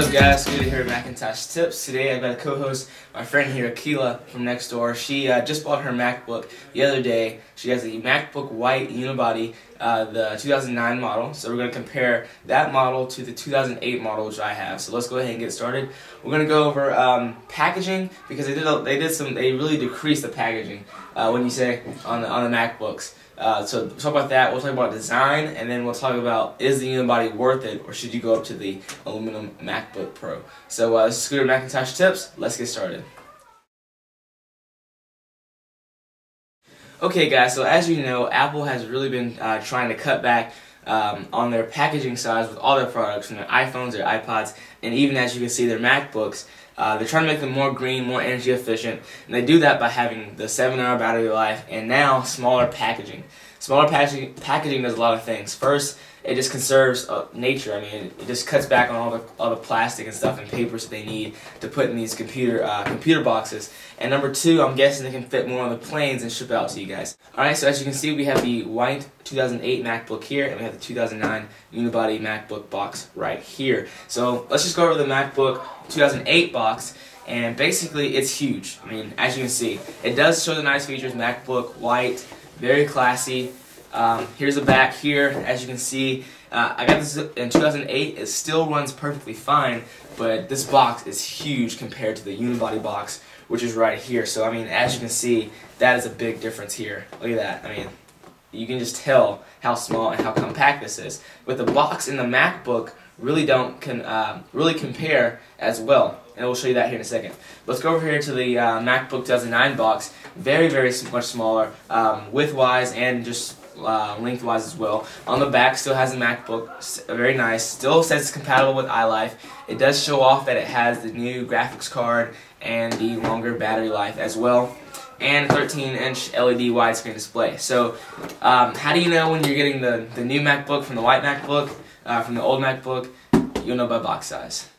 What's up, guys? Good to hear MacintoshTipz. Today I've got a co-host, my friend here, Akila from next door. She just bought her MacBook the other day. She has a MacBook White Unibody, the 2009 model. So we're going to compare that model to the 2008 model, which I have. So let's go ahead and get started. We're going to go over packaging, because they really decreased the packaging when you say on the MacBooks. So we'll talk about that. We'll talk about design, and then we'll talk about, is the unibody worth it, or should you go up to the aluminum MacBook Pro? So this is Scooter MacintoshTipz. Let's get started. Okay, guys. So as you know, Apple has really been trying to cut back on their packaging size with all their products, from their iPhones, their iPods, and even, as you can see, their MacBooks. They're trying to make them more green, more energy efficient, and they do that by having the 7-hour battery life and now smaller packaging. Smaller packaging does a lot of things. First, it just conserves nature. I mean, it just cuts back on all the plastic and stuff and papers that they need to put in these computer boxes. And number two, I'm guessing they can fit more on the planes and ship out to you guys. Alright, so as you can see, we have the white 2008 MacBook here, and we have the 2009 unibody MacBook box right here. So let's just go over the MacBook 2008 box, and basically it's huge. I mean, as you can see, it does show the nice features. MacBook White, very classy. Here's the back here. As you can see, I got this in 2008. It still runs perfectly fine, but this box is huge compared to the unibody box, which is right here. So I mean, as you can see, that is a big difference here. Look at that. I mean, you can just tell how small and how compact this is. But the box in the MacBook really don't really compare as well, and we'll show you that here in a second. Let's go over here to the MacBook 2009 box. Very much smaller, width-wise and just lengthwise as well. On the back, still has a MacBook, very nice. Still says it's compatible with iLife. It does show off that it has the new graphics card and the longer battery life as well, and 13-inch LED widescreen display. So how do you know when you're getting the new MacBook from the white MacBook, from the old MacBook? You'll know by box size.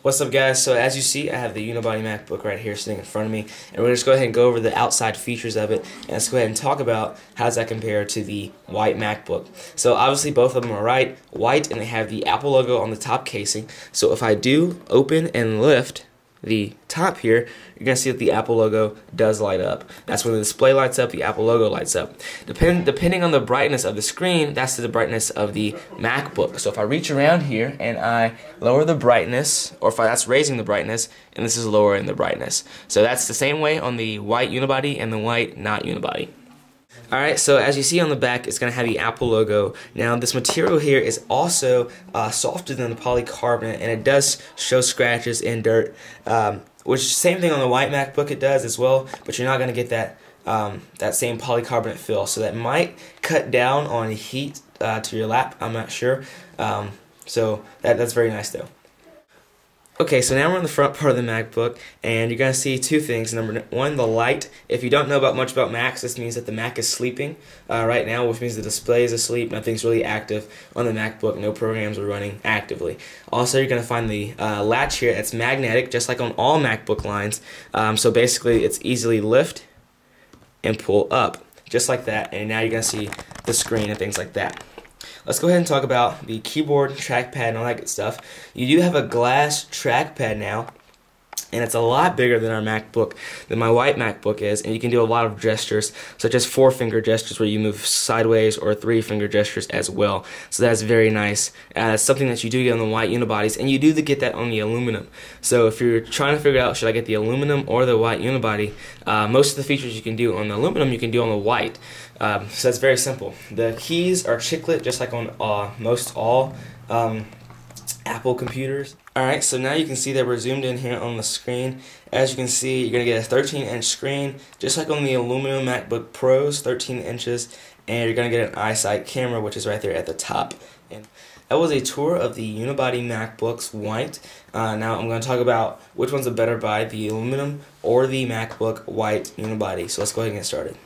What's up, guys? So as you see, I have the unibody MacBook right here sitting in front of me, and we're going to just go ahead and go over the outside features of it, and let's go ahead and talk about how does that compare to the white MacBook. So obviously both of them are white, and they have the Apple logo on the top casing. So if I do open and lift the top here, you're going to see that the Apple logo does light up. That's when the display lights up, the Apple logo lights up. Depending on the brightness of the screen, that's the brightness of the MacBook. So if I reach around here and I lower the brightness, or if that's raising the brightness, and this is lowering the brightness. So that's the same way on the white unibody and the white not unibody. Alright, so as you see on the back, it's going to have the Apple logo. Now, this material here is also softer than the polycarbonate, and it does show scratches and dirt, which same thing on the white MacBook it does as well, but you're not going to get that same polycarbonate feel. So that might cut down on heat to your lap, I'm not sure. So that's very nice though. Okay, so now we're on the front part of the MacBook, and you're going to see two things. Number one, the light. If you don't know much about Macs, this means that the Mac is sleeping right now, which means the display is asleep. Nothing's really active on the MacBook. No programs are running actively. Also, you're going to find the latch here. It's magnetic, just like on all MacBook lines. So basically, it's easily lift and pull up, just like that. And now you're going to see the screen and things like that. Let's go ahead and talk about the keyboard, trackpad, and all that good stuff. You do have a glass trackpad now, and it's a lot bigger than my white MacBook is, and you can do a lot of gestures, such as 4-finger gestures where you move sideways, or 3-finger gestures as well. So that's very nice. It's something that you do get on the white unibodies, and you do get that on the aluminum. So if you're trying to figure out, should I get the aluminum or the white unibody, most of the features you can do on the aluminum, you can do on the white. So that's very simple. The keys are chiclet, just like on most all Apple computers. Alright, so now you can see that we're zoomed in here on the screen. As you can see, you're going to get a 13-inch screen, just like on the aluminum MacBook Pros, 13 inches, and you're going to get an iSight camera, which is right there at the top. And that was a tour of the unibody MacBooks white. Now I'm going to talk about which one's a better buy, the aluminum or the MacBook white unibody. So let's go ahead and get started.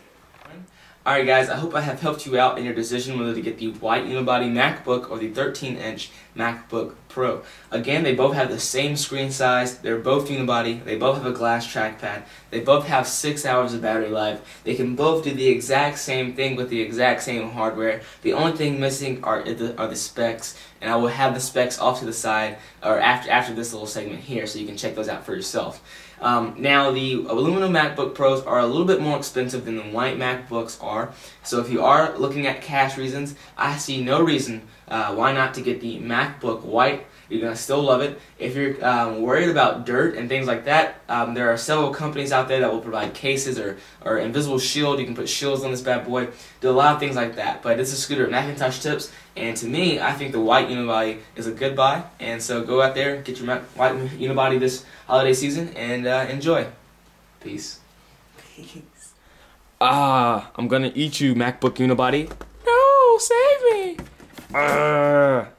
Alright guys, I hope I have helped you out in your decision whether to get the white unibody MacBook or the 13-inch MacBook Pro. Again, they both have the same screen size, they're both unibody, they both have a glass trackpad, they both have 6 hours of battery life, they can both do the exact same thing with the exact same hardware. The only thing missing are the specs, and I will have the specs off to the side or after this little segment here so you can check those out for yourself. Now the aluminum MacBook Pros are a little bit more expensive than the white MacBooks are, so if you are looking at cash reasons, I see no reason why not to get the MacBook White. You're going to still love it. If you're worried about dirt and things like that, there are several companies out there that will provide cases or invisible shield. You can put shields on this bad boy, do a lot of things like that. But it's a scooter at MacintoshTipz, and to me, I think the white unibody is a good buy. And so go out there, get your white unibody this holiday season, and enjoy. Peace. Peace. I'm going to eat you, MacBook unibody. No, save me.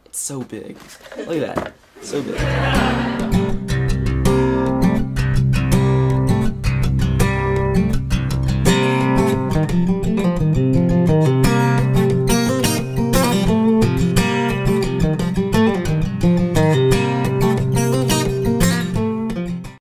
It's so big. Look at that. So big.